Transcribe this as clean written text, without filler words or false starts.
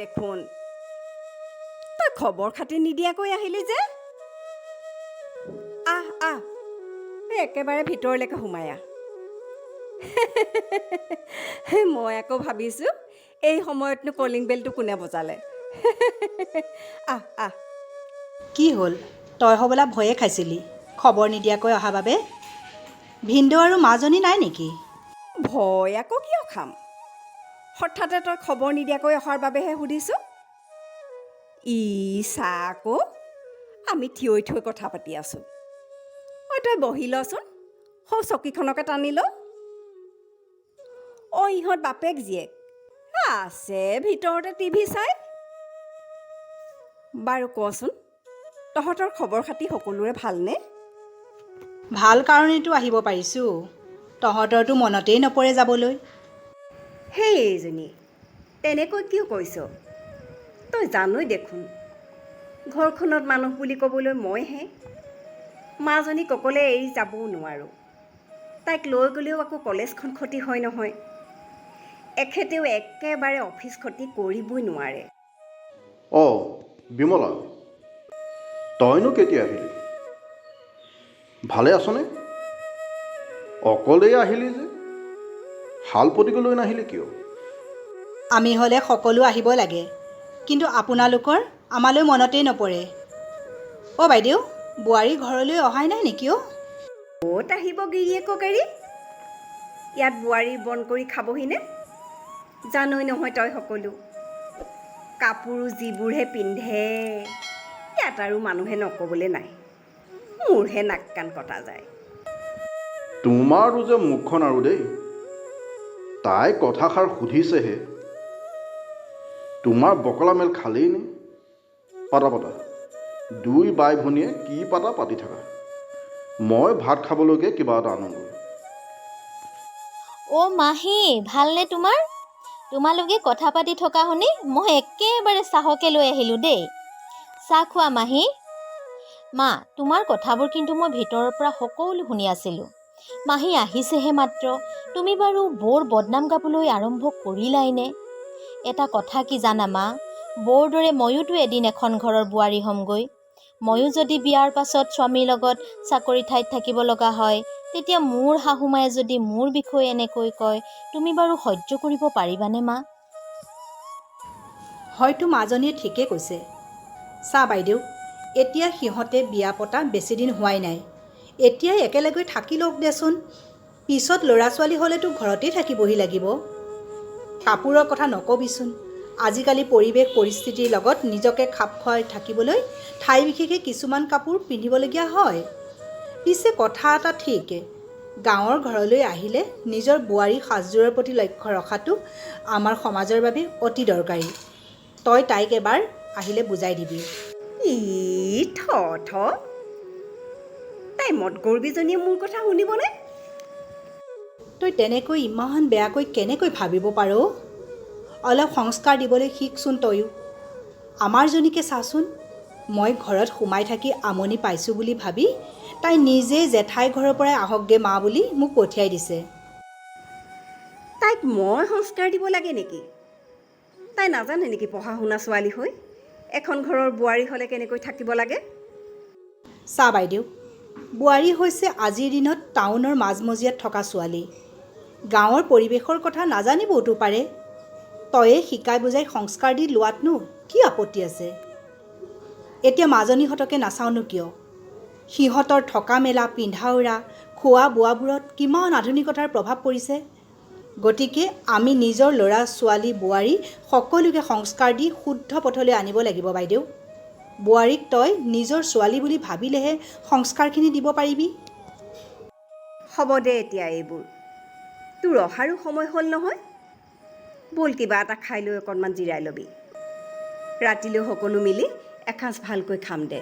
দেখোন তই খবৰ খাতি নিদিয়াকৈ আহিলি যে আহ একেবাৰে ভিতৰলৈকে সোমাই আহ মই আকৌ ভাবিছোঁ এই সময়তনো কলিং বেলটো কোনে বজালে আহ কি হ'ল তই হ'বলা ভয়ে খাইছিলি খবৰ নিদিয়াকৈ অহা বাবে ভিনদেউ আৰু মাজনী নাই নেকি ভয় আকৌ কিয় খাম হঠাতে তই খবৰ নিদিয়াকৈ অহাৰ বাবেহে সুধিছোঁ চা আকৌ আমি থিয় থৈ কথা পাতি আছোঁ তই বহি লচোন সৌ চকীখনকে টানি ল ইহঁত বাপেক জীয়েক আছে ভিতৰতে টিভি চাই বাৰু কচোন তহঁতৰ খবৰ খাতি সকলোৰে ভালনে ভাল কাৰণেতো আহিব পাৰিছোঁ তহঁতৰতো মনতেই নপৰে যাবলৈ হেই এইজনী তেনেকৈ কিয় কৈছ তই জানই দেখোন ঘৰখনত মানুহ বুলি ক'বলৈ মইহে মাজনীক অকলে এৰি যাবও নোৱাৰোঁ তাইক লৈ গ'লেও আকৌ কলেজখন ক্ষতি হয় নহয় এখেতেও একেবাৰে অফিচ ক্ষতি কৰিবই নোৱাৰে বিমলা তইনো কেতিয়া আহিলি ভালে আছনে অকলেই আহিলি যে শালপতিক লৈ নাহিলি কিয় আমি হ'লে সকলো আহিব লাগে কিন্তু আপোনালোকৰ আমালৈ মনতেই নপৰে বাইদেউ বোৱাৰী ঘৰলৈ অহাই নাই নেকি ক'ত আহিব গিৰিয়েকক এৰি ইয়াত বোৱাৰী বন কৰি খাবহিনে জানই নহয় তই সকলো কাপোৰো যিবোৰহে পিন্ধে ইয়াত আৰু মানুহে নক'বলৈ নাই মোৰহে নাক কাণ কটা যায় তোমাৰো যে মুখখন আৰু দেই তাই কথাষাৰ সুধিছেহে তোমাৰ বকলা মেল খালেই নে পাতা দুই বাই ভনীয়ে কি পাতি থাকা মই ভাত খাবলৈকে কিবা এটা আনোগৈ মাহী ভালনে তোমাৰ তোমালোকে কথা পাতি থকা শুনি মই একেবাৰে চাহকে লৈ আহিলোঁ দেই চাহ খোৱা মাহী মা তোমাৰ কথাবোৰ কিন্তু মই ভিতৰৰ পৰা সকলো শুনি আছিলোঁ মাহী আহিছেহে মাত্ৰ তুমি বাৰু বৰ বদনাম গাবলৈ আৰম্ভ কৰিলাইনে এটা কথা কি জানা মা বৰ দৰে ময়োতো এদিন এখন ঘৰৰ বোৱাৰী হ'মগৈ ময়ো যদি বিয়াৰ পাছত স্বামীৰ লগত চাকৰি ঠাইত থাকিব লগা হয় তেতিয়া মোৰ শাহুমায়ে যদি মোৰ বিষয়ে এনেকৈ কয় তুমি বাৰু সহ্য কৰিব পাৰিবানে মা হয়তো মাজনীয়ে ঠিকে কৈছে চা বাইদেউ এতিয়া সিহঁতে বিয়া পতা বেছিদিন হোৱাই নাই এতিয়াই একেলগে থাকি লওক দেচোন পিছত ল'ৰা ছোৱালী হ'লেতো ঘৰতেই থাকিবহি লাগিব কাপোৰৰ কথা নকবিচোন আজিকালি পৰিৱেশ পৰিস্থিতিৰ লগত নিজকে খাপ খুৱাই থাকিবলৈ ঠাই বিশেষে কিছুমান কাপোৰ পিন্ধিবলগীয়া হয় পিছে কথা এটা ঠিক গাঁৱৰ ঘৰলৈ আহিলে নিজৰ বোৱাৰী সাজযোৰৰ প্ৰতি লক্ষ্য ৰখাটো আমাৰ সমাজৰ বাবে অতি দৰকাৰী তই তাইক এবাৰ আহিলে বুজাই দিবি তাই মদ গৰ্বীজনীয়ে মোৰ কথা শুনিবনে তই তেনেকৈ ইমান বেয়াকৈ কেনেকৈ ভাবিব পাৰ অলপ সংস্কাৰ দিবলৈ শিকচোন তয়ো আমাৰ জনীকে চাচোন মই ঘৰত সোমাই থাকি আমনি পাইছোঁ বুলি ভাবি তাই নিজে জেঠাই ঘৰৰ পৰাই আহকগে মা বুলি মোক পঠিয়াই দিছে তাইক মই সংস্কাৰ দিব লাগে নেকি তাই নাজানে নেকি পঢ়া শুনা ছোৱালী হৈ এখন ঘৰৰ বোৱাৰী হ'লে কেনেকৈ থাকিব লাগে চা বাইদেউ বোৱাৰী হৈছে আজিৰ দিনত টাউনৰ মাজমজিয়াত থকা ছোৱালী গাঁৱৰ পৰিৱেশৰ কথা নাজানিবওতো পাৰে তয়ে শিকাই বুজাই সংস্কাৰ দি লোৱাতনো কি আপত্তি আছে এতিয়া মাজনীহঁতকে নাচাওঁনো কিয় সিহঁতৰ থকা মেলা পিন্ধা উৰা খোৱা বোৱাবোৰত কিমান আধুনিকতাৰ প্ৰভাৱ পৰিছে গতিকে আমি নিজৰ ল'ৰা ছোৱালী বোৱাৰী সকলোকে সংস্কাৰ দি শুদ্ধ পথলৈ আনিব লাগিব বাইদেউ বোৱাৰীক তই নিজৰ ছোৱালী বুলি ভাবিলেহে সংস্কাৰখিনি দিব পাৰিবি হ'ব দে এতিয়া এইবোৰ তোৰ অহাৰো সময় হ'ল নহয় ব'ল কিবা এটা খাই লৈ অকণমান জিৰাই ল'বি ৰাতিলৈ সকলো মিলি এসাঁজ ভালকৈ খাম দে